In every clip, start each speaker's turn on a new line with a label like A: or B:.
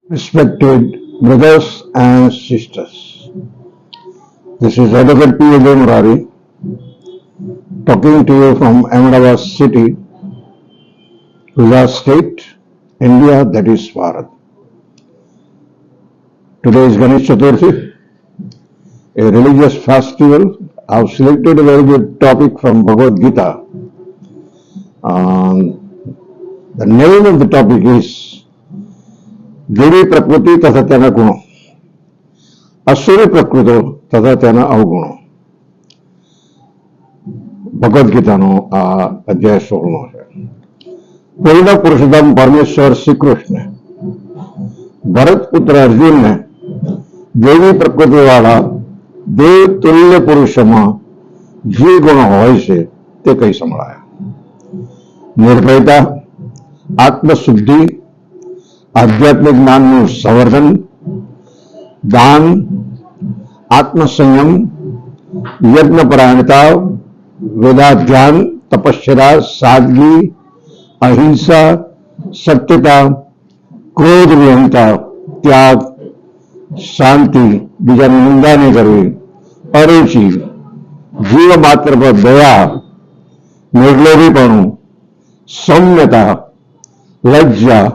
A: Respected brothers and sisters, this is Advocate P.A. Murari talking to you from Ahmedabad city, Gujarat state, India, that is Bharat. Today is Ganesh Chaturthi, a religious festival. I have selected a very good topic from Bhagavad Gita. The name of the topic is દેવી પ્રકૃતિ તથા તેના ગુણો, અસુરી પ્રકૃતો તથા તેના અવગુણો. ભગવદ્ ગીતાનો આ અધ્યાય 16 છે. પૂર્ણ પુરુષોત્તમ પરમેશ્વર શ્રી કૃષ્ણ ભરત પુત્ર અર્જુનને દેવી પ્રકૃતિ વાળા દેવ તુલ્ય પુરુષોમાં જે ગુણો હોય છે તે કઈ સંભળાયા. નિર્ભયતા, આત્મશુદ્ધિ, આધ્યાત્મિક જ્ઞાનનું સંવર્ધન, દાન, આત્મસંયમ, યજ્ઞપરાયણતા, વેદાધ્યાન, તપશ્ચર્યા, સાદગી, અહિંસા, સત્યતા, ક્રોધ વિહીનતા, ત્યાગ, શાંતિ, બીજાની નિંદા નહીં કરવી, અરુચિ, જીવ માત્ર પર દયા, નિર્લોભીપણું, સૌમ્યતા, લજ્જા,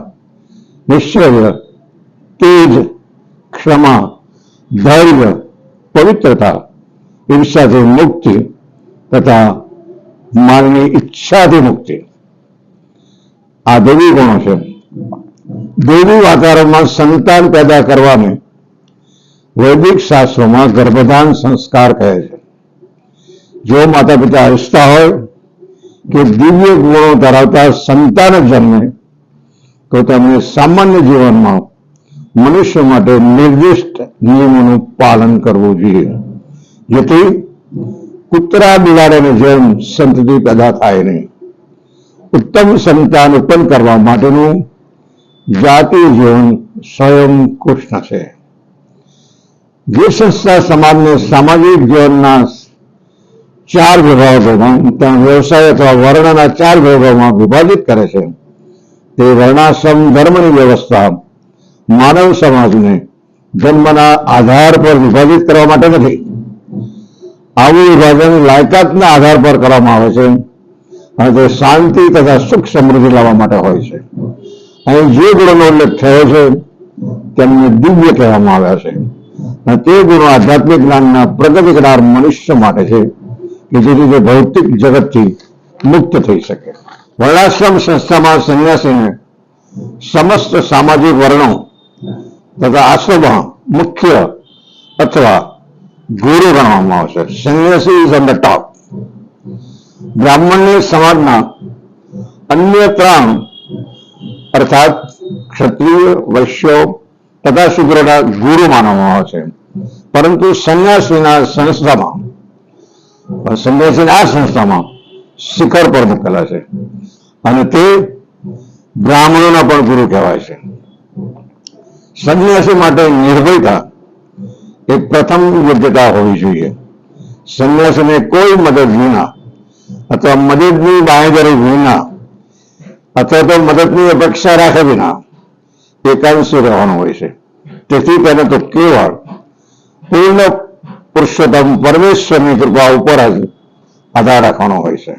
A: નિશ્ચય, તેજ, ક્ષમા, ધૈર્ય, પવિત્રતા, ઈર્ષાથી મુક્તિ તથા માનની ઈચ્છાથી મુક્તિ. આ દેવી ગુણો છે. દેવી વાતાવરણમાં સંતાન પેદા કરવાને વૈદિક શાસ્ત્રોમાં ગર્ભધાન સંસ્કાર કહે છે. જો માતા પિતા ઈચ્છતા હોય કે દિવ્ય ગુણો ધરાવતા સંતાન જન્મે તો તેમને સામાન્ય જીવનમાં મનુષ્ય માટે નિર્દિષ્ટ નિયમોનું પાલન કરવું જોઈએ, જેથી કૂતરા બિલાડીની જેમ સંતતિ પેદા થાય નહીં. ઉત્તમ સંતાન ઉત્પન્ન કરવા માટેનું જાતીય જીવન સ્વયં કૃષ્ણ છે. જે સંસ્થા સમાજને સામાજિક જીવનના 4 વિભાગોમાં, ત્યાં વ્યવસાય અથવા વર્ણના 4 વિભાગોમાં વિભાજિત કરે છે, તે વર્ણાશ્રમ ધર્મની વ્યવસ્થા માનવ સમાજને જન્મના આધાર પર વિભાજિત કરવા માટે નથી. આવું વિભાજન લાયકાતના આધાર પર કરવામાં આવે છે અને તે શાંતિ તથા સુખ સમૃદ્ધિ લાવવા માટે હોય છે. અહીં જે ગુણોનો ઉલ્લેખ થયો છે તેમને દિવ્ય કહેવામાં આવ્યા છે અને તે ગુણો આધ્યાત્મિક જ્ઞાનના પ્રગતિ કરનાર મનુષ્ય માટે છે કે જેથી તે ભૌતિક જગતથી મુક્ત થઈ શકે. વર્ણાશ્રમ સંસ્થામાં સંન્યાસીને સમસ્ત સામાજિક વર્ણો તથા આશ્રમમાં મુખ્ય અથવા ગુરુ ગણવામાં આવશે. સંન્યાસી ઇઝ ઓન ધ ટોપ. બ્રાહ્મણને સમાજના અન્ય 3 અર્થાત ક્ષત્રિય, વૈશ્યો તથા શુદ્રોના ગુરુ માનવામાં આવે છે. પરંતુ સંન્યાસીના સંસ્થામાં શિખર પર મૂકેલા છે અને તે બ્રાહ્મણોના પણ ગુરુ કહેવાય છે. સંન્યાસી માટે નિર્ભયતા એક પ્રથમ યોગ્યતા હોવી જોઈએ. સંન્યાસીને કોઈ મદદ વિના અથવા મદદની બાંહેધરી વિના અથવા તો મદદની અપેક્ષા રાખે વિના એકાંશી રહેવાનું હોય છે. તેથી તેને તો કેવળ પૂર્ણ પુરુષોત્તમ પરમેશ્વરની કૃપા ઉપર જ આધાર રાખવાનો હોય છે.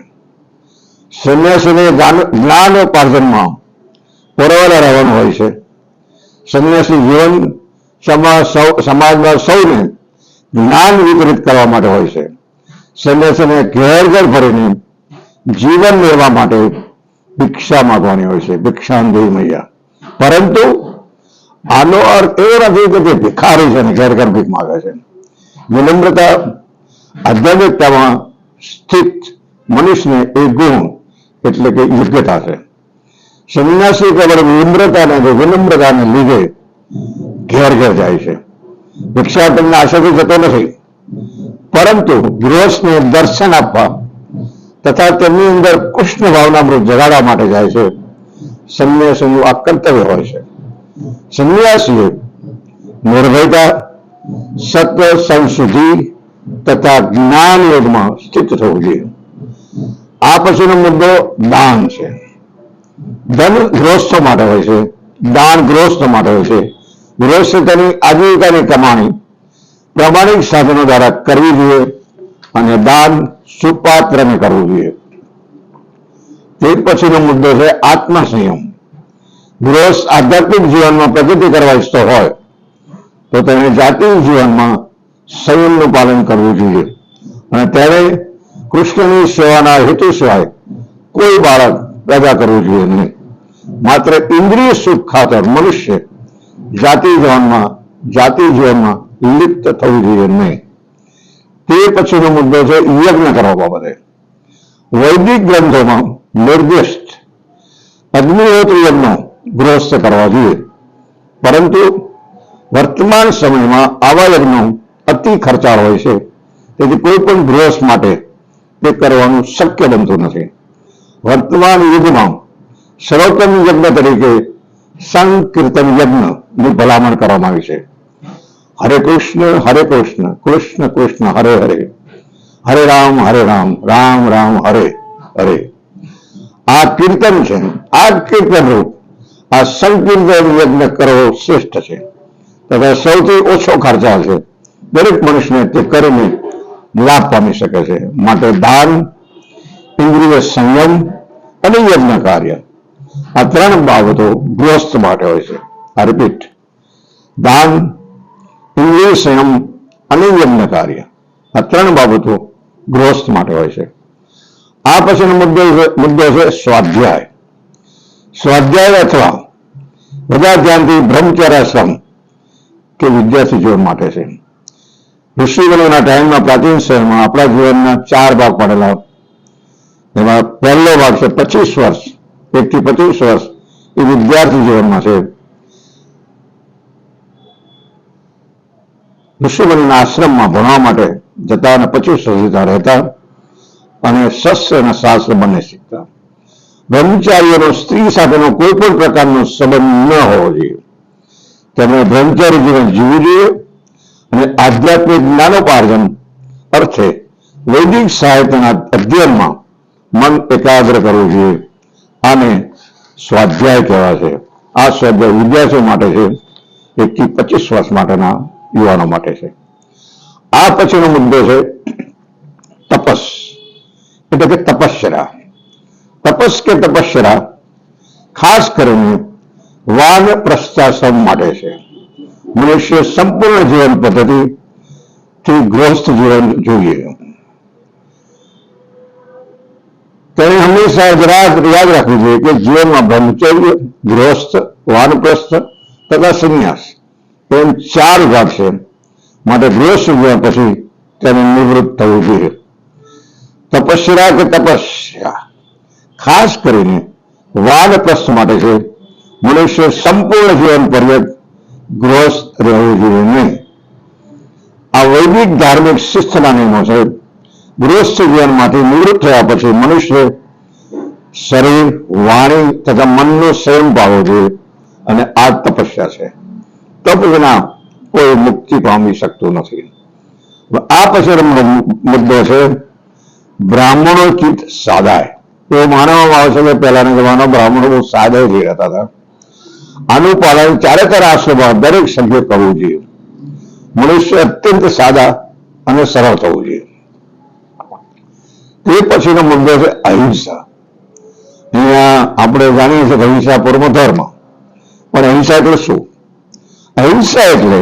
A: સંન્યાસીને જ્ઞાન ઉપાર્જનમાં પરવાળા રહેવાનું હોય છે. સંન્યાસી જીવન સમાજમાં સૌને જ્ઞાન વિતરિત કરવા માટે હોય છે. સંન્યાસીને ઘેર ઘર ફરીને જીવન મેળવવા માટે ભિક્ષા માંગવાની હોય છે, ભિક્ષાંદેહી મૈયા. પરંતુ આનો અર્થ એવો નથી કે તે ભિખારી છે ને ઘેર ઘર ભીખ માગે છે. વિનમ્રતા આધ્યાત્મિકતામાં સ્થિત મનુષ્યને એ ગુણ એટલે કે યોગ્યતા છે. સંન્યાસી કેવળ વિનમ્રતાને લીધે ઘેર ઘેર જાય છે. ભિક્ષાટનના આશાથી જતો નથી, પરંતુ ગૃહસ્થને દર્શન આપવા તથા તેમની અંદર કૃષ્ણ ભાવનામૃત જગાડવા માટે જાય છે. સંન્યાસીનું આ કર્તવ્ય હોય છે. સંન્યાસીએ નિર્ભયતા, સત્વ, સંશુદ્ધિ તથા જ્ઞાન યોગમાં સ્થિત થવું જોઈએ. આ પછીનો મુદ્દો દાન છે. ધન ગૃહસ્થો માટે હોય છે, દાન ગૃહસ્થો માટે હોય છે. ગૃહસ્થ તેની આજીવિકાની કમાણી પ્રામાણિક સાધનો દ્વારા કરવી જોઈએ અને દાન સુપાત્રને કરવું જોઈએ. તે પછીનો મુદ્દો છે આત્મસંયમ. ગૃહસ્થ આધ્યાત્મિક જીવનમાં પ્રગતિ કરવા ઈચ્છતો હોય તો તેને જાતિ જીવનમાં સંયમનું પાલન કરવું જોઈએ અને તેને કૃષ્ણની સેવાના હેતુ સિવાય કોઈ બાળક પેદા કરવું જોઈએ નહીં. માત્ર ઇન્દ્રિય સુખ ખાતર મનુષ્ય જાતિ જીવનમાં લિપ્ત થવું જોઈએ નહીં. તે પછીનો મુદ્દો છે યજ્ઞ કરવા બાબતે. વૈદિક ગ્રંથોમાં નિર્દિષ્ટ અગ્નિહોત્ર યજ્ઞો ગૃહસ્થ કરવા જોઈએ, પરંતુ વર્તમાન સમયમાં આવા યજ્ઞો અતિ ખર્ચાળ હોય છે, તેથી કોઈ પણ ગૃહસ્થ માટે તે કરવાનું શક્ય બનતું નથી. વર્તમાન યુગમાં સર્વોત્તમ યજ્ઞ તરીકે સંકીર્તન યજ્ઞની ભલામણ કરવામાં આવી છે. હરે કૃષ્ણ કૃષ્ણ કૃષ્ણ હરે હરે, હરે રામ રામ રામ હરે હરે. આ કીર્તન છે. આ કીર્તન રૂપ આ સંકીર્તન યજ્ઞ કરવો શ્રેષ્ઠ છે તથા સૌથી ઓછો ખર્ચાળ છે. દરેક મનુષ્યને તે કરીને લાભ પામી શકે છે. માટે દાન, ઇન્દ્રિય સંયમ અને યજ્ઞ કાર્ય, આ ત્રણ બાબતો ગૃહસ્થ માટે હોય છે. આ રિપીટ: દાન, ઇન્દ્રિય સંયમ અને યજ્ઞ કાર્ય, આ ત્રણ બાબતો ગૃહસ્થ માટે હોય છે. આ પછીનો મુદ્દો છે સ્વાધ્યાય. સ્વાધ્યાય અથવા બધા ધ્યાનથી બ્રહ્મચર્યાશ્રમ કે વિદ્યાર્થી જીવન માટે છે. ઋષિગણોના ટાઈમમાં પ્રાચીન શહેરમાં આપણા જીવનના 4 ભાગ પડેલા. એમાં પહેલો ભાગ છે 25 વર્ષ, 1 થી 25 વર્ષ એ વિદ્યાર્થી જીવનમાં છે. ઋષિગણોના આશ્રમમાં ભણવા માટે જતા અને 25 વર્ષ જતા રહેતા અને શસ્ત્ર અને શાસ્ત્ર બંને શીખતા. બ્રહ્મચારીઓનો સ્ત્રી સાથેનો કોઈ પણ પ્રકારનો સંબંધ ન હોવો જોઈએ. તેમણે બ્રહ્મચારી જીવન જીવવું જોઈએ અને આધ્યાત્મિક જ્ઞાનોપાર્જન અર્થે વૈદિક સાહિત્યના અધ્યયનમાં મન એકાગ્ર કરવું જોઈએ. આને સ્વાધ્યાય કહેવાય છે. આ સ્વાધ્યાય વિદ્યાર્થીઓ માટે છે, 1 થી 25 વર્ષ માટેના યુવાનો માટે છે. આ પછીનો મુદ્દો છે તપસ, એટલે કે તપસ્યા. તપસ કે તપસ્યા ખાસ કરીને વાનપ્રસ્થાશ્રમ માટે છે. મનુષ્ય સંપૂર્ણ જીવન પદ્ધતિથી ગૃહસ્થ જીવન જોઈએ. તેને હંમેશા યાદ રાખવું જોઈએ કે જીવનમાં બ્રહ્મચર્ય, ગૃહસ્થ, વાનપ્રસ્થ તથા સંન્યાસ એમ 4 ભાગ છે. માટે ગૃહસ્થ જીવન પછી તેને નિવૃત્ત થવું જોઈએ. તપસ્યા કે તપસ્યા ખાસ કરીને વાનપ્રસ્થ માટે છે. મનુષ્ય સંપૂર્ણ જીવન પર્યંત ગૃહસ્થ રહેવું જોઈએ નહીં. આ વૈદિક ધાર્મિક શિસ્તના નિયમો છે. ગૃહસ્થ જીવનમાંથી નિવૃત્ત થયા પછી મનુષ્ય શરીર, વાણી તથા મનનો સંયમ પાળવો જોઈએ અને આ તપસ્યા છે. તપ વિના કોઈ મુક્તિ પામી શકતું નથી. આ પછીનો મુદ્દો છે બ્રાહ્મણોચિત સાદાય. એવું માનવામાં આવે છે કે પહેલાના જમાનામાં બ્રાહ્મણો બહુ સાદા જ રહેતા હતા. આનું પાલન 4 આશ્રમમાં દરેક સભ્ય કરવું જોઈએ. મનુષ્ય અત્યંત સાદા અને સરળ થવું જોઈએ. તે પછીનો મુદ્દો છે અહિંસા. અહીંયા આપણે જાણીએ છીએ કે અહિંસા પરમો ધર્મ, પણ અહિંસા એટલે શું? અહિંસા એટલે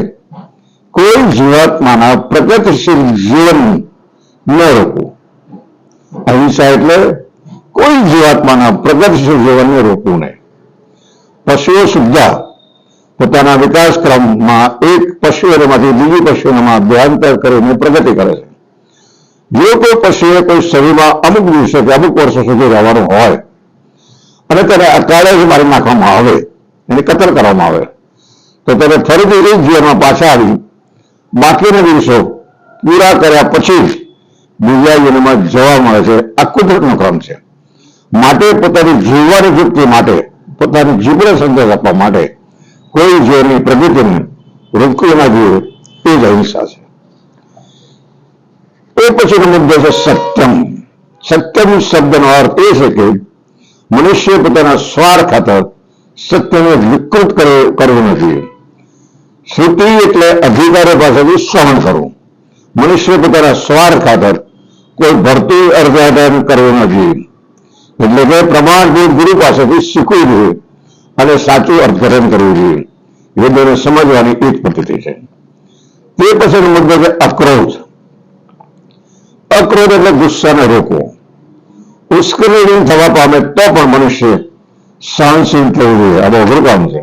A: કોઈ જીવાત્માના પ્રગતિશીલ જીવન ન રોકવું. અહિંસા એટલે કોઈ જીવાત્માના પ્રગતિશીલ જીવનને રોકવું નહીં. પશુઓ સુદ્ધા પોતાના વિકાસ ક્રમમાં એક પશુઓમાંથી બીજી પશુઓમાં દેહાંતર કરીને પ્રગતિ કરે છે. જો કોઈ પશુએ કોઈ શરીરમાં અમુક દિવસો કે અમુક વર્ષો સુધી રહેવાનું હોય અને તેને અકાળે જ મારી નાખવામાં આવે, એને કતલ કરવામાં આવે, તો તેને ફરીથી એ જીવનમાં પાછા આવી બાકીના દિવસો પૂરા કર્યા પછી બીજા જીવનમાં જવા મળે છે. આ કુદરતનો ક્રમ છે. માટે પોતાની જીવવાની યુક્તિ માટે, પોતાની જીવન સંદેશ આપવા માટે કોઈ જીવનની પ્રગતિને રોકવી ના જોઈએ. એ જ અહિંસા છે. એ પછીનો મુદ્દો છે સત્યમ. સત્યમ શબ્દનો અર્થ એ છે કે મનુષ્ય પોતાના સ્વાર્થ ખાતર સત્યને વિકૃત કરવું નથી. શ્રુતિ એટલે અધિકારો પાસેથી શ્રવણ કરવું. મનુષ્ય પોતાના સ્વાર્થ ખાતર કોઈ ભરતી અર્થઘટન કરવું નથી. એટલે કે પ્રમાણભૂત ગુરુ પાસેથી શીખવું જોઈએ અને સાચું અર્થઘટન કરવું જોઈએ. વેદોને સમજવાની એક પદ્ધતિ છે. તે પછીનો મુદ્દો છે અક્રોધ. અક્રોધ એટલે ગુસ્સાને રોકવો. ઉશ્કેરણી થવા પામે તો પણ મનુષ્ય સહનશીલ થવું જોઈએ. આ બહુ અઘરું કામ છે.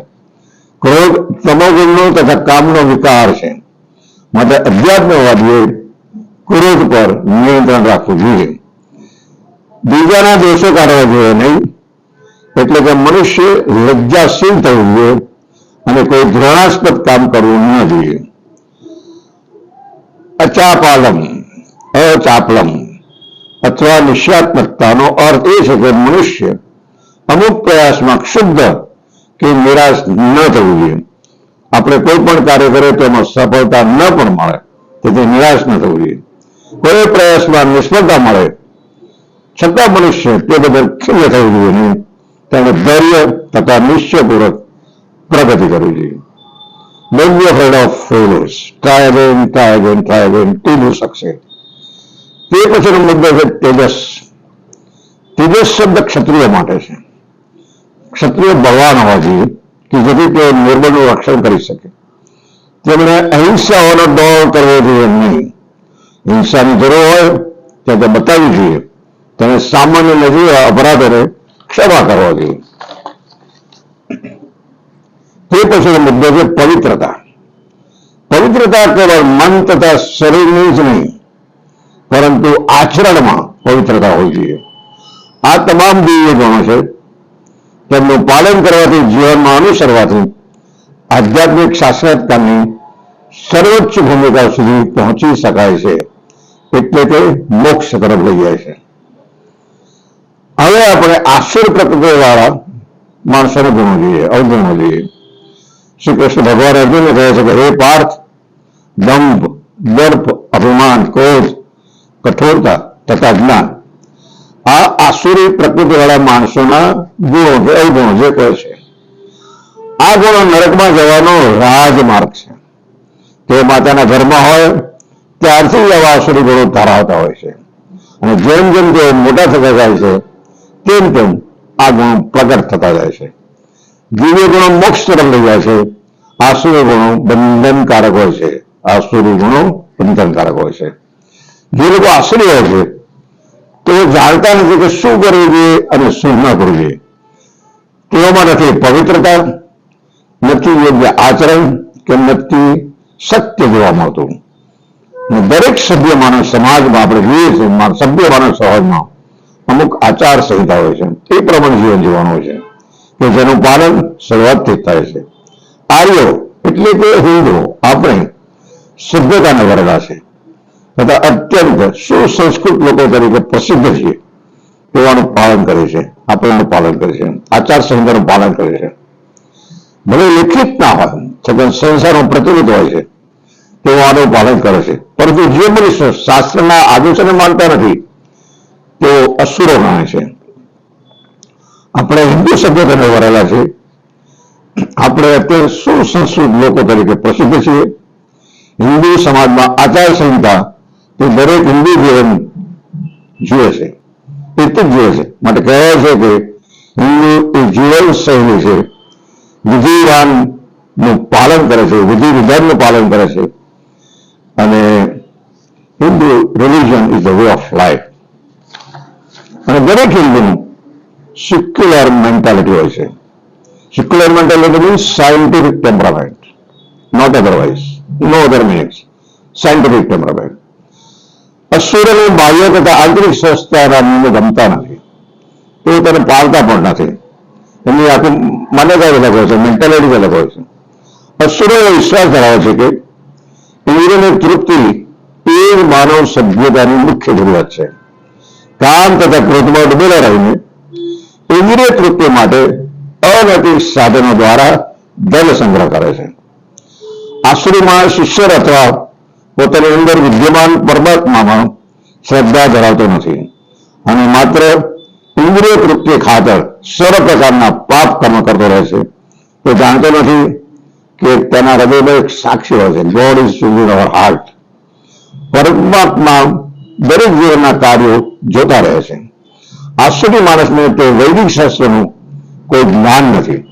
A: ક્રોધ તમોગુણનો તથા કામનો વિકાર છે. માટે અધ્યાત્મવાદીએ ક્રોધ પર નિયંત્રણ રાખવું જોઈએ. બીજાના દોષો કાઢવા જોઈએ નહીં. એટલે કે મનુષ્ય લજ્જાશીલ થવું જોઈએ અને કોઈ ઘૃણાસ્પદ કામ કરવું ન જોઈએ. અચાપલમ અથવા નિશ્ચયાત્મકતાનો અર્થ એ છે કે મનુષ્ય અમુક પ્રયાસમાં ક્ષુબ્ધ કે નિરાશ ન થવું જોઈએ. આપણે કોઈ પણ કાર્ય કરીએ તો એમાં સફળતા ન પણ મળે તેથી નિરાશ ન થવું જોઈએ. કોઈ પ્રયાસમાં નિષ્ફળતા મળે છતાં મનુષ્ય તે બદલ ખિન્ન થવું જોઈએ નહીં. તેને ધૈર્ય તથા નિશ્ચયપૂર્વક પ્રગતિ કરવી જોઈએ. Don't be afraid of failures. Try again, try again, try again till you succeed. તે પછીનો મુદ્દો છે તેજસ. તેજસ શબ્દ ક્ષત્રિય માટે છે. ક્ષત્રિય બળવાન હોવા જોઈએ કે જેથી તેઓ નિર્બળનું રક્ષણ કરી શકે. તેમણે અહિંસાઓનો દોર કરવો જોઈએ નહીં. હિંસાની જરૂર હોય ત્યાં તે બતાવવી જોઈએ. તેને સામાન્ય નજીક અપરાધોને ક્ષમા કરવા જોઈએ. તે પછીનો મુદ્દો છે પવિત્રતા. પવિત્રતા કેવળ મન તથા શરીરની જ નહીં પરંતુ આચરણમાં પવિત્રતા હોવી જોઈએ. આ તમામ દિવ્ય ગુણો છે. તેમનું પાલન કરવાથી જીવનમાં અનુસરવાથી આધ્યાત્મિક સાક્ષાત્કારની સર્વોચ્ચ ભૂમિકા સુધી પહોંચી શકાય છે. એટલે કે મોક્ષ તરફ લઈ જાય છે. હવે આપણે આસુર પ્રકૃતિવાળા માણસોને ગુણો જોઈએ, અવગણો જોઈએ. શ્રી કૃષ્ણ ભગવાન અર્જુનને કહે છે કે હે પાર્થ, દંભ, દર્પ, અભિમાન, ક્રોધ, કઠોરતા તથા જ્ઞાન આ આસુરી પ્રકૃતિવાળા માણસોના ગુણો કે અવગુણો જે કહે છે. આ ગુણો નરકમાં જવાનો રાજમાર્ગ છે. તે માતાના ઘરમાં હોય ત્યારથી આવા આસુરી ગુણો ધરાવતા હોય છે અને જેમ જેમ તેઓ મોટા થતા જાય છે તેમ તેમ આ ગુણો પ્રગટ થતા જાય છે. દિવ્ય ગુણો મોક્ષ તરફ લઈ જાય છે. આસુરી ગુણો બંધનકારક હોય છે. આસુરી ગુણો બંધનકારક હોય છે. જે લોકો આસુરી હોય છે તેઓ જાણતા નથી કે શું કરવું જોઈએ અને શું ન કરવું જોઈએ. તેઓમાં નથી પવિત્રતા, નથી યોગ્ય આચરણ કે નથી સત્ય જોવા મળતું. દરેક સભ્ય માનવ સમાજમાં આપણે જોઈએ છીએ, સભ્ય માનવ સમાજમાં અમુક આચાર સંહિતા હોય છે. એ પ્રમાણે જીવન જીવવાનું હોય છે કે જેનું પાલન શરૂઆતથી થાય છે. આર્યો એટલે કે હિન્દુઓ આપણે સભ્યતાને વરેલા છે તથા અત્યંત સુસંસ્કૃત લોકો તરીકે પ્રસિદ્ધ છીએ. તેવાનું પાલન કરે છે, આપણનું પાલન કરે છે, આચાર સંહિતાનું પાલન કરે છે. ભલે લિખિત ના હોય છતાં સંસારમાં પ્રચલિત હોય છે તેઓ આનું પાલન કરે છે. પરંતુ જે મનુષ્ય શાસ્ત્રના આદેશોને માનતા નથી તેઓ અસુરો ગણાય છે. આપણે હિન્દુ સભ્યતાને વરેલા છે. આપણે અત્યારે સુસંસ્કૃત લોકો તરીકે પ્રસિદ્ધ છીએ. હિન્દુ સમાજમાં આચાર સંહિતા તે દરેક હિન્દુ જીવન જુએ છે, એટલું જ જુએ છે. માટે કહેવાય છે કે હિન્દુ એ જીવન શૈલી છે. વિધિવાનનું પાલન કરે છે, વિધિ વિધાનનું પાલન કરે છે અને Hindu religion is the way of life. અને દરેક હિન્દુનું સિક્યુલર મેન્ટાલિટી હોય છે. Secular mentality means scientific temperament, not otherwise, no other meanings, scientific temperament. અસુરોની બાહ્ય તથા આંતરિક સ્વસ્થતાના નિયમો ગમતા નથી. તેઓ તેને પાળતા પણ નથી. એમની આખી માન્યતા અલગ હોય છે, મેન્ટાલિટી અલગ હોય છે. અસુરો વિશ્વાસ ધરાવે છે કે ઇન્દ્રિયની તૃપ્તિ એ જ માનવ સભ્યતાની મુખ્ય જરૂરિયાત છે. કામ તથા ક્રોધમાં ડૂબેલા રહીને ઇન્દ્રિય તૃપ્તિ માટે અનૈતિક સાધનો દ્વારા ધન સંગ્રહ કરે છે. આસુરીમાં શિષ્ય અથવા પોતાની અંદર વિદ્યમાન પરમાત્મામાં શ્રદ્ધા ધરાવતો નથી અને માત્ર ઇન્દ્રિય તૃપ્તિ ખાતર સર્વ પ્રકારના પાપ કર્મ કરતો રહે છે. તે જાણતો નથી કે તેના હૃદયમાં એક સાક્ષી હોય છે. God is in our heart. પરમાત્મા દરેક જીવનના કાર્યો જોતા રહે છે. આશ્ચર્ય માણસને તે વૈદિક શાસ્ત્રનું કોઈ જ્ઞાન નથી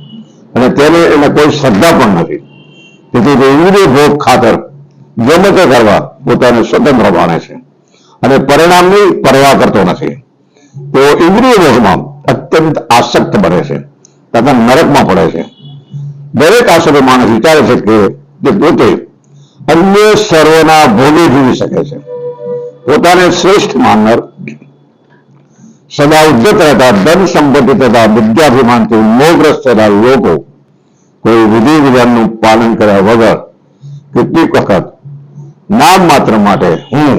A: અને એને કોઈ શ્રદ્ધા પણ નથી. તેથી તે ઇન્દ્રિય ભોગ ખાતર ગમે તે કરવા પોતાને સ્વતંત્ર માને છે અને પરિણામની પરવા કરતો નથી. તેઓ ઇન્દ્રિય ભોગમાં અત્યંત આસક્ત બને છે તથા નરકમાં પડે છે. દરેક આશ્ચર્ય માણસ વિચારે છે કે તે પોતે અન્ય સર્વના ભોગે જીવી શકે છે. પોતાને શ્રેષ્ઠ માનનાર, સદા ઉદ્ધત રહેતા, ધન સંપત્તિ તથા વિદ્યાભિમાનથી મોહગ્રસ્ત થયેલા લોકો કોઈ વિધિ વિધાનનું પાલન કર્યા વગર કેટલીક વખત નામ માત્ર માટે હું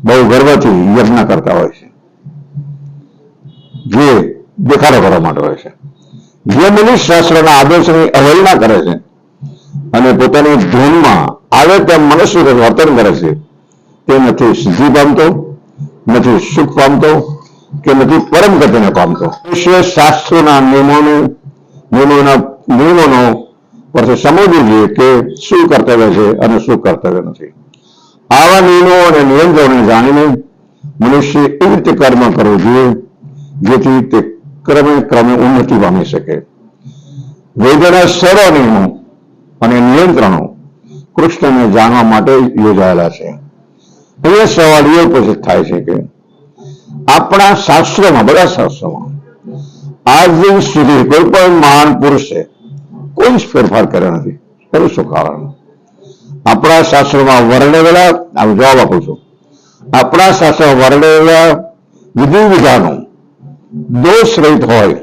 A: બહુ ગર્વથી યજ્ઞ કરતા હોય છે, જે દેખાડો કરવા માટે હોય છે. જે મનુષ્ય શાસ્ત્રના આદર્શની અવહેલના કરે છે અને પોતાની ધૂનમાં આવે તેમ મનુષ્ય વર્તન કરે છે, તે નથી સિદ્ધિ પામતો, નથી સુખ પામતો કે નથી પરમ ગતિને પામતો. મનુષ્ય શાસ્ત્રોના નિયમોનો પરથી સમજવું જોઈએ કે શું કર્તવ્ય છે અને શું કર્તવ્ય નથી. આવા નિયમો અને નિયંત્રણોને જાણીને મનુષ્ય એ રીતે કર્મ કરવું જોઈએ જેથી તે ક્રમે ઉન્નતિ પામી શકે. વેદના સર્વ નિયમો અને નિયંત્રણો કૃષ્ણને જાણવા માટે યોજાયેલા છે. અહીંયા સવાલ એ ઉપસ્થિત થાય છે કે આપણા શાસ્ત્રોમાં, બધા શાસ્ત્રોમાં આજ દિન સુધી કોઈ પણ મહાન પુરુષે કોઈ જ ફેરફાર કર્યો નથી. એનું શું કારણ? આપણા શાસ્ત્રોમાં વર્ણવેલા, જવાબ આપું છું, આપણા શાસ્ત્રોમાં વર્ણવેલા વિધિ વિધાનો દોષ રહિત હોય.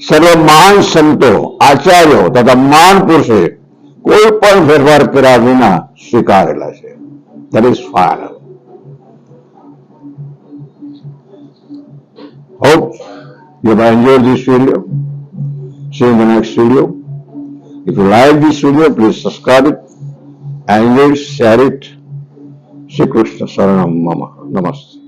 A: સર્વ મહાન સંતો, આચાર્યો તથા મહાન પુરુષે કોઈ પણ ફેરફાર કર્યા વિના સ્વીકારેલા છે. That is final. Hope you have enjoyed this video. See you in the next video. If you like this video, please subscribe it, and share it. Shri Krishna Saranam Mama. Namaste.